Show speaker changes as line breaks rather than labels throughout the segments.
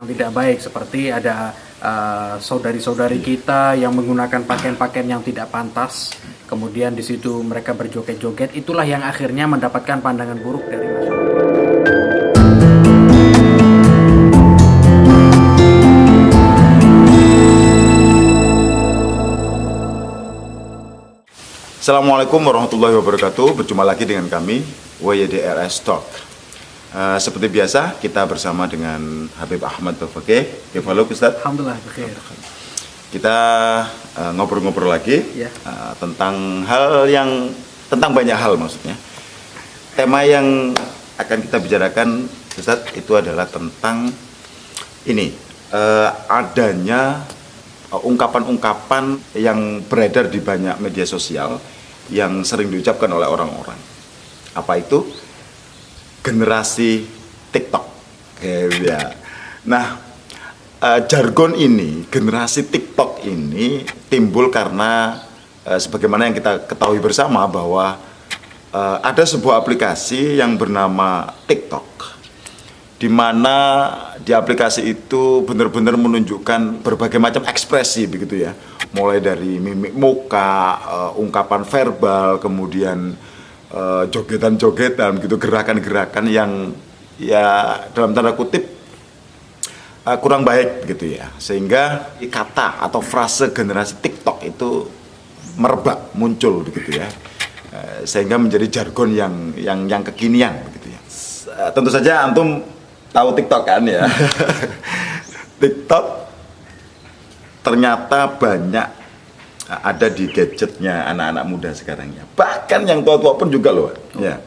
Tidak baik, seperti ada saudari-saudari kita yang menggunakan pakaian-pakaian yang tidak pantas, kemudian di situ mereka berjoget-joget, itulah yang akhirnya mendapatkan pandangan buruk dari masyarakat.
Assalamualaikum warahmatullahi wabarakatuh. Berjumpa lagi dengan kami WYDRS Talk. Seperti biasa kita bersama dengan Habib Ahmad Taufaqih. Halo Ustaz.
Alhamdulillah bekhair.
Kita ngobrol-ngobrol lagi
Ya.
tentang banyak hal maksudnya. Tema yang akan kita bicarakan Ustaz itu adalah tentang ini adanya ungkapan-ungkapan yang beredar di banyak media sosial yang sering diucapkan oleh orang-orang. Apa itu? Generasi TikTok. Ya. Nah, jargon ini, generasi TikTok ini timbul karena sebagaimana yang kita ketahui bersama bahwa ada sebuah aplikasi yang bernama TikTok, di mana di aplikasi itu benar-benar menunjukkan berbagai macam ekspresi begitu ya, mulai dari mimik muka, ungkapan verbal, kemudian jogetan-jogetan gitu, gerakan-gerakan yang ya dalam tanda kutip kurang baik gitu ya, sehingga kata atau frase generasi TikTok itu merebak, muncul begitu ya, sehingga menjadi jargon yang kekinian begitu ya. Tentu saja antum tahu TikTok kan ya. TikTok ternyata banyak ada di gadgetnya anak-anak muda sekarang ya. Bahkan yang tua-tua pun juga loh ya.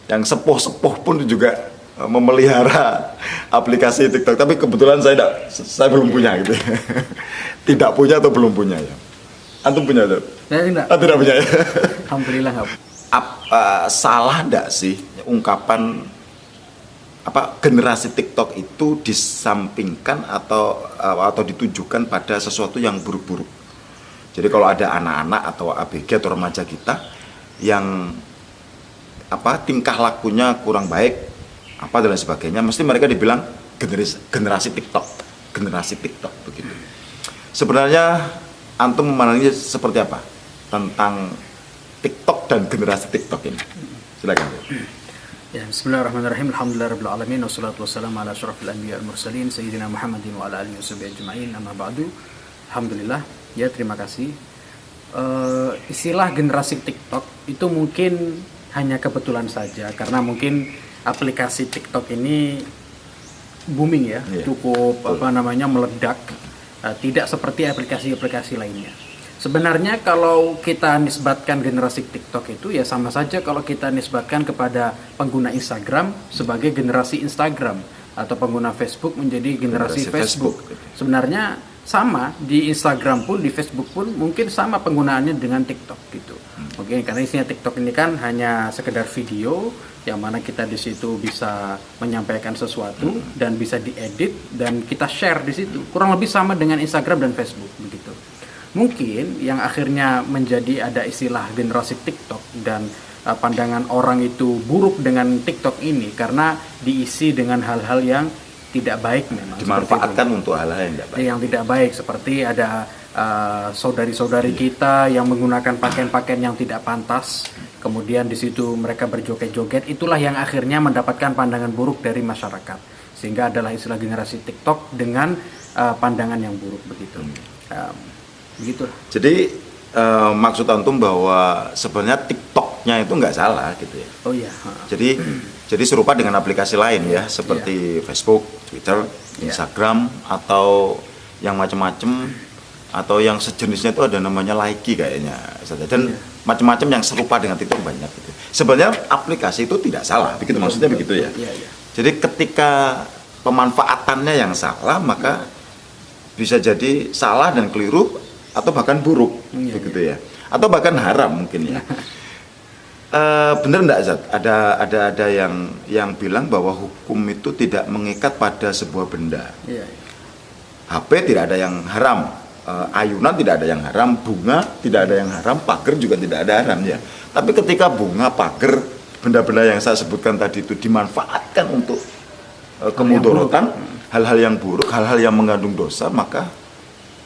Yang sepuh-sepuh pun juga memelihara aplikasi TikTok. Tapi kebetulan saya belum punya gitu. Tidak punya atau belum punya ya. Antum punya tuh?
Saya tidak.
Ah, tidak punya ya.
Alhamdulillah nggak.
Salah enggak sih ungkapan generasi TikTok itu disampingkan atau ditujukan pada sesuatu yang buruk-buruk. Jadi kalau ada anak-anak atau ABG atau remaja kita yang tingkah lakunya kurang baik dan lain sebagainya, mesti mereka dibilang generasi TikTok begitu. Sebenarnya antum memandangnya seperti apa tentang TikTok dan generasi TikTok ini? Silakan.
Ya, bismillahirrahmanirrahim. Alhamdulillahirabbil alamin wassalatu wassalamu ala asyrafil anbiya'i wal mursalin sayyidina Muhammadin wa ala alihi washabihi ajma'in. Amma ba'du. Alhamdulillah. Ya, terima kasih. Istilah generasi TikTok itu mungkin hanya kebetulan saja karena mungkin aplikasi TikTok ini booming ya, cukup meledak. Tidak seperti aplikasi-aplikasi lainnya. Sebenarnya kalau kita nisbatkan generasi TikTok itu ya sama saja kalau kita nisbatkan kepada pengguna Instagram sebagai generasi Instagram atau pengguna Facebook menjadi generasi Facebook. Sebenarnya sama, di Instagram pun, di Facebook pun mungkin sama penggunaannya dengan TikTok gitu. Oke, karena isinya TikTok ini kan hanya sekedar video yang mana kita di situ bisa menyampaikan sesuatu dan bisa diedit dan kita share di situ. Kurang lebih sama dengan Instagram dan Facebook begitu. Mungkin yang akhirnya menjadi ada istilah generasi TikTok dan pandangan orang itu buruk dengan TikTok ini karena diisi dengan hal-hal yang tidak baik memang.
Dimanfaatkan untuk hal-hal yang tidak baik.
Yang tidak baik, seperti ada saudari-saudari kita yang menggunakan pakaian-pakaian yang tidak pantas, kemudian di situ mereka berjoget-joget, itulah yang akhirnya mendapatkan pandangan buruk dari masyarakat. Sehingga adalah istilah generasi TikTok dengan pandangan yang buruk begitu. Begitu.
Jadi maksud antum bahwa sebenarnya TikToknya itu nggak salah gitu ya.
Oh iya.
Jadi serupa dengan aplikasi lain ya, seperti Facebook, Twitter, Instagram, atau yang macam-macam, atau yang sejenisnya itu ada namanya Likee kayaknya. Dan macam-macam yang serupa dengan TikTok banyak gitu. Sebenarnya aplikasi itu tidak salah, begitu maksudnya begitu ya. Jadi ketika pemanfaatannya yang salah, maka bisa jadi salah dan keliru atau bahkan buruk begitu ya, atau bahkan haram mungkin ya. Bener enggak Zat? Ada yang bilang bahwa hukum itu tidak mengikat pada sebuah benda. HP tidak ada yang haram, ayunan tidak ada yang haram, bunga tidak ada yang haram, pagar juga tidak ada haram ya. Tapi ketika bunga, pagar, benda-benda yang saya sebutkan tadi itu dimanfaatkan untuk kemudorotan, hal-hal yang buruk, hal-hal yang mengandung dosa, maka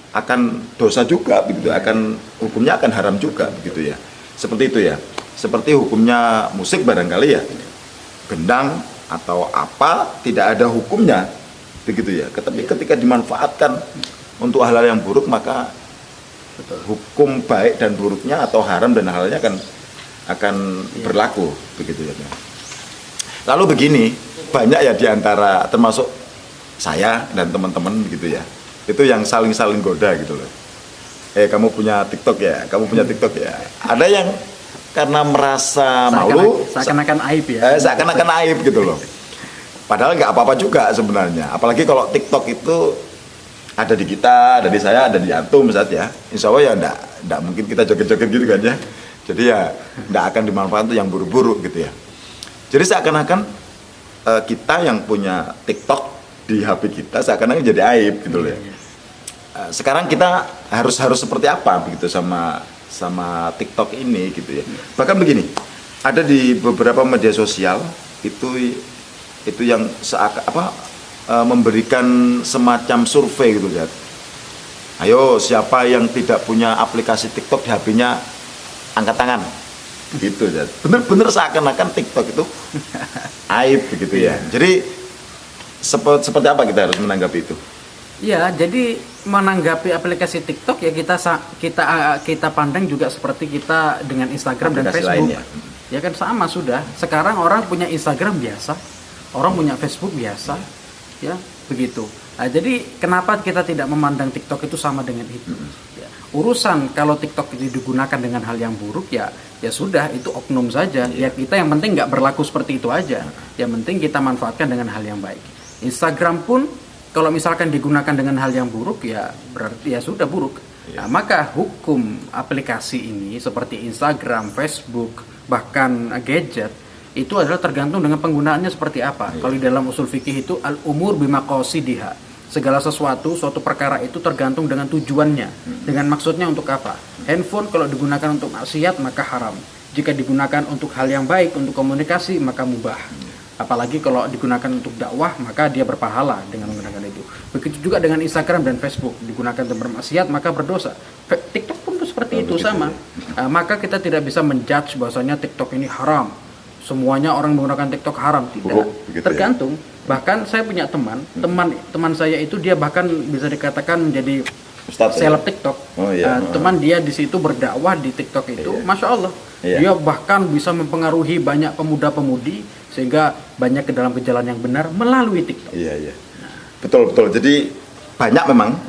akan dosa juga begitu, akan hukumnya akan haram juga begitu ya. Seperti itu ya. Seperti hukumnya musik barangkali ya. Gendang atau apa tidak ada hukumnya begitu ya. Tetapi ketika dimanfaatkan untuk hal-hal yang buruk, maka hukum baik dan buruknya atau haram dan halalnya akan berlaku begitu ya. Lalu begini, banyak ya diantara termasuk saya dan teman-teman begitu ya, itu yang saling goda gitu loh. Kamu punya TikTok ya, kamu punya TikTok ya. Ada yang karena merasa malu,
seakan-akan aib ya.
Seakan-akan aib gitu loh. Padahal nggak apa-apa juga sebenarnya. Apalagi kalau TikTok itu ada di kita, ada di saya, ada di antum misalnya. Insya Allah ya enggak mungkin kita joget-joget gitu kan ya. Jadi ya enggak akan dimanfaatkan untuk yang buruk-buruk gitu ya. Jadi seakan-akan kita yang punya TikTok di HP kita seakan-akan jadi aib gitu loh ya. Sekarang kita harus seperti apa begitu sama TikTok ini gitu ya. Bahkan begini, ada di beberapa media sosial itu yang memberikan semacam survei gitu ya. Ayo siapa yang tidak punya aplikasi TikTok di HP-nya angkat tangan. Gitu ya. Bener-bener seakan-akan TikTok itu aib begitu ya. Jadi seperti apa kita harus menanggapi itu?
Ya, jadi menanggapi aplikasi TikTok ya kita pandang juga seperti kita dengan Instagram aplikasi dan Facebook. Ya kan sama sudah. Sekarang orang punya Instagram biasa, orang punya Facebook biasa, ya begitu. Nah, jadi kenapa kita tidak memandang TikTok itu sama dengan itu? Ya, urusan kalau TikTok itu digunakan dengan hal yang buruk ya sudah itu oknum saja. Ya kita yang penting nggak berlaku seperti itu aja. Yang penting kita manfaatkan dengan hal yang baik. Instagram pun kalau misalkan digunakan dengan hal yang buruk ya berarti ya sudah buruk. Nah, maka hukum aplikasi ini seperti Instagram, Facebook, bahkan gadget itu adalah tergantung dengan penggunaannya seperti apa. Kalau di dalam usul fikih itu al-umur bimaqasidiha. Segala sesuatu, suatu perkara itu tergantung dengan tujuannya. Dengan maksudnya untuk apa? Handphone kalau digunakan untuk maksiat maka haram. Jika digunakan untuk hal yang baik, untuk komunikasi maka mubah. Apalagi kalau digunakan untuk dakwah maka dia berpahala dengan menggunakan itu. Begitu juga dengan Instagram dan Facebook, digunakan untuk bermaksiat maka berdosa. TikTok pun seperti itu sama. Maka kita tidak bisa menjudge bahwasanya TikTok ini haram. Semuanya orang menggunakan TikTok haram, tidak. Tergantung. Ya? Bahkan saya punya teman saya itu dia bahkan bisa dikatakan menjadi seleb TikTok. Teman dia di situ berdakwah di TikTok itu, Masya Allah. Dia bahkan bisa mempengaruhi banyak pemuda-pemudi sehingga banyak ke dalam jalan yang benar melalui TikTok.
Iya. Betul. Jadi banyak memang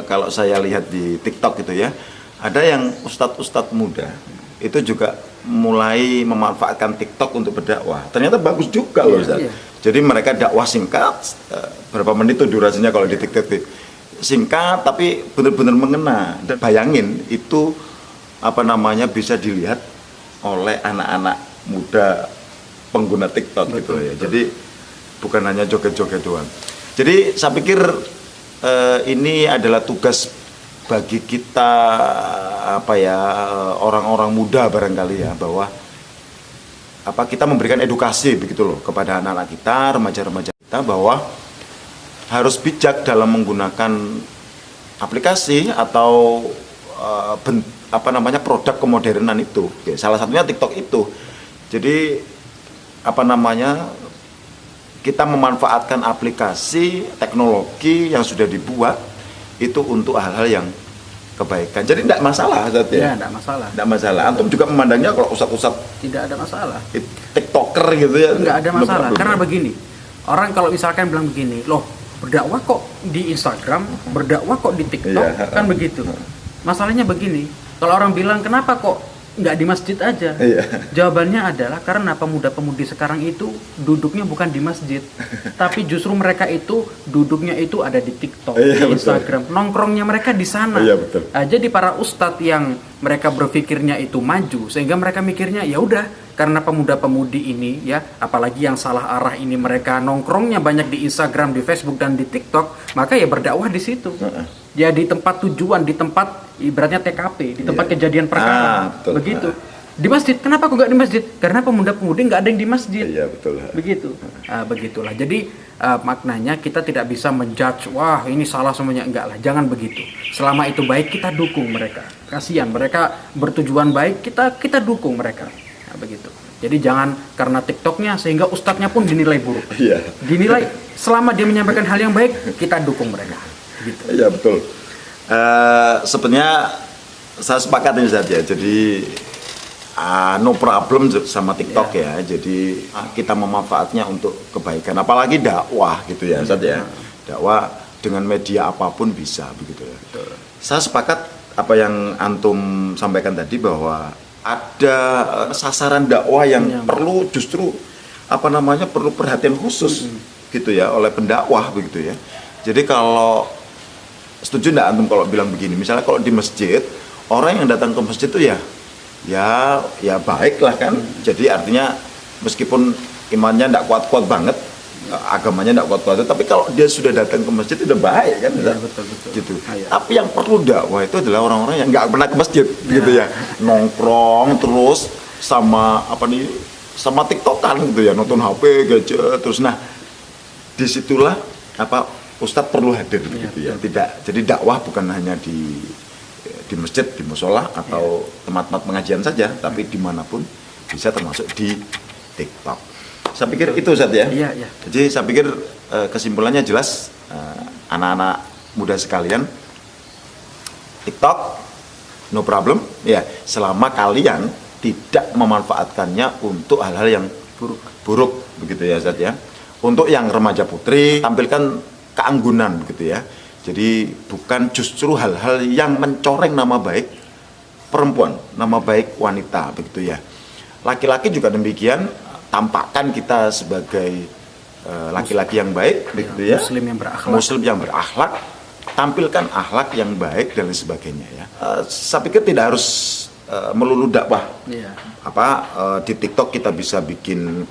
kalau saya lihat di TikTok itu ya, ada yang ustadz muda itu juga mulai memanfaatkan TikTok untuk berdakwah. Ternyata bagus juga loh Ustaz. Jadi mereka dakwah singkat, berapa menit tuh durasinya kalau di TikTok singkat tapi benar-benar mengena. Dan bayangin itu bisa dilihat oleh anak-anak muda pengguna TikTok gitu ya. Jadi bukan hanya joget-joget doang. Jadi saya pikir ini adalah tugas bagi kita orang-orang muda barangkali ya, bahwa kita memberikan edukasi begitu loh kepada anak-anak kita, remaja-remaja kita, bahwa harus bijak dalam menggunakan aplikasi atau produk kemodernan itu. Salah satunya TikTok itu. Jadi kita memanfaatkan aplikasi teknologi yang sudah dibuat itu untuk hal-hal yang kebaikan. Jadi tidak masalah Ustaz ya? Tidak masalah. Antum juga memandangnya kalau ustadz
tidak ada masalah.
TikToker gitu ya.
Tidak ada masalah. Karena begini, orang kalau misalkan bilang begini, loh berdakwah kok di Instagram, berdakwah kok di TikTok, kan begitu. Masalahnya begini, kalau orang bilang kenapa kok nggak di masjid aja? Jawabannya adalah karena pemuda-pemudi sekarang itu duduknya bukan di masjid, tapi justru mereka itu duduknya itu ada di TikTok, di Instagram, nongkrongnya mereka di sana. Jadi para ustadz yang mereka berpikirnya itu maju, sehingga mereka mikirnya ya udah, karena pemuda-pemudi ini ya, apalagi yang salah arah ini mereka nongkrongnya banyak di Instagram, di Facebook dan di TikTok, maka ya berdakwah di situ. Ya di tempat tujuan, di tempat ibaratnya TKP, di tempat kejadian perkara. Begitu. di masjid. Kenapa kok nggak di masjid? Karena pemuda-pemudi nggak ada yang di masjid.
Iya betul.
Begitu. Begitulah. Jadi maknanya kita tidak bisa menjudge, wah ini salah semuanya, enggak lah. Jangan begitu. Selama itu baik kita dukung mereka. Kasihan mereka bertujuan baik, kita dukung mereka. Nah, begitu. Jadi jangan karena TikToknya sehingga ustadznya pun dinilai buruk.
Iya.
Dinilai selama dia menyampaikan hal yang baik, kita dukung mereka. Gitu.
Iya betul. Sebenarnya saya sepakat ini saja. Jadi no problem sama TikTok ya. Jadi kita memanfaatnya untuk kebaikan. Apalagi dakwah gitu ya, Ustaz ya. Dakwah dengan media apapun bisa begitu ya.
Betul.
Saya sepakat apa yang antum sampaikan tadi bahwa ada sasaran dakwah yang perlu justru perlu perhatian khusus gitu ya oleh pendakwah begitu ya. Jadi kalau setuju enggak antum kalau bilang begini, misalnya kalau di masjid orang yang datang ke masjid itu ya baik lah kan. Jadi artinya meskipun imannya enggak kuat-kuat banget, agamanya enggak kuat-kuat, tapi kalau dia sudah datang ke masjid itu udah baik kan.
Ya, betul.
Gitu. Tapi yang perlu dakwah itu adalah orang-orang yang enggak pernah ke masjid gitu ya. Nongkrong terus sama sama TikTokan gitu ya, nonton HP, gadget terus. Nah, disitulah Ustadz perlu hadir gitu ya. Tidak, jadi dakwah bukan hanya di masjid, di musola atau tempat-tempat pengajian saja, tapi dimanapun bisa, termasuk di TikTok. Saya pikir itu Ustadz ya.
Iya.
Jadi saya pikir kesimpulannya jelas, anak-anak muda sekalian, TikTok no problem ya, selama kalian tidak memanfaatkannya untuk hal-hal yang buruk begitu ya Ustadz ya. Untuk yang remaja putri, tampilkan keanggunan begitu ya. Jadi bukan justru hal-hal yang mencoreng nama baik perempuan, nama baik wanita begitu ya. Laki-laki juga demikian, tampakkan kita sebagai laki-laki yang baik begitu ya. Muslim yang berakhlak, tampilkan akhlak yang baik dan lain sebagainya ya. Saya pikir tidak harus melulu dakwah. Di TikTok kita bisa bikin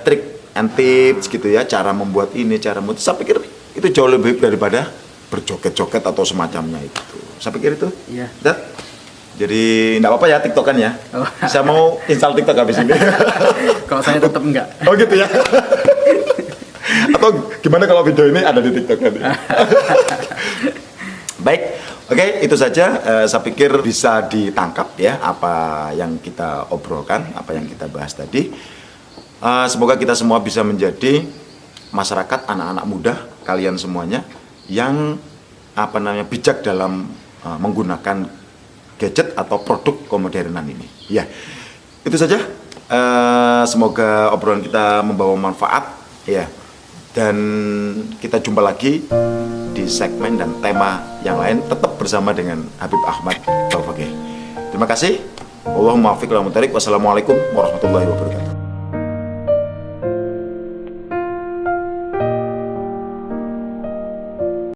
trik and tips gitu ya, cara membuat ini, saya pikir itu jauh lebih baik daripada berjoget-joget atau semacamnya itu. Saya pikir itu.
Iya.
Jadi enggak apa-apa ya TikTokan ya. Saya mau install TikTok habis ini.
Kalau saya tetap enggak.
Oh gitu ya. Atau gimana kalau video ini ada di TikTok kan? Baik. Oke, itu saja. Saya pikir bisa ditangkap ya apa yang kita obrolkan, apa yang kita bahas tadi. Semoga kita semua bisa menjadi masyarakat, anak-anak muda kalian semuanya yang bijak dalam menggunakan gadget atau produk kemodernan ini. Ya, itu saja. Semoga obrolan kita membawa manfaat ya. Dan kita jumpa lagi di segmen dan tema yang lain, tetap bersama dengan Habib Ahmad Taufaqih. Terima kasih. Allahumma afiq wa mubarik. Wassalamualaikum warahmatullahi wabarakatuh.